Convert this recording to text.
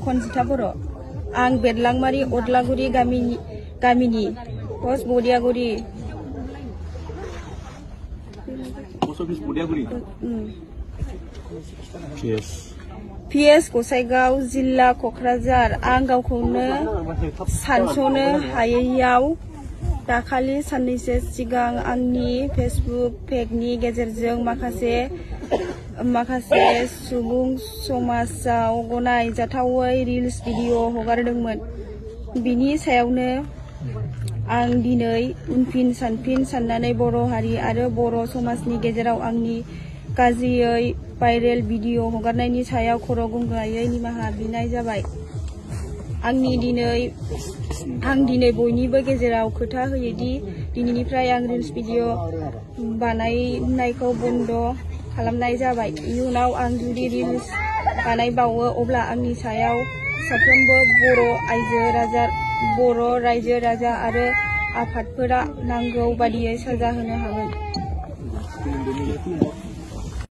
खनजिथा बर' आं बेरलांमारि अदलागुरि गामिनि post बदियागुरि PS Gossaigaon जिल्ला क'क्राझार आं गावखौनो सानस'नो हायैयाव दाखालि साननैसो सिगां आंनि फेसबुक पेजनि गेजेरजों माखासे सुबुं समाजाव गनायजाथावै रिल्स भिडिअ हगारदोंमोन। बिनि सायावनो आं दिनै उनफिन सानफिन साननानै बर' हारि आरो बर' समाजनि गेजेराव आंनि गाज्रियै भाइरेल भिडिअ हगारनायनि सायाव खर' गंग्लायै निमाहा बिनाय जाबाय। आं दिनै बयनिबो गेजेराव खोथा होयोदि दिनैनिफ्राय आं रिल्स भिडिअ बानायनायखौ बन्द खालामनाय जाबाय। इयुनाव आं जुदि रिल्स बानायबावो अब्ला आंनि सायाव साफ्रोमबो बर' रायजो राजा आरो आफादफोरा नांगौ बादियै साजा होनो हागोन।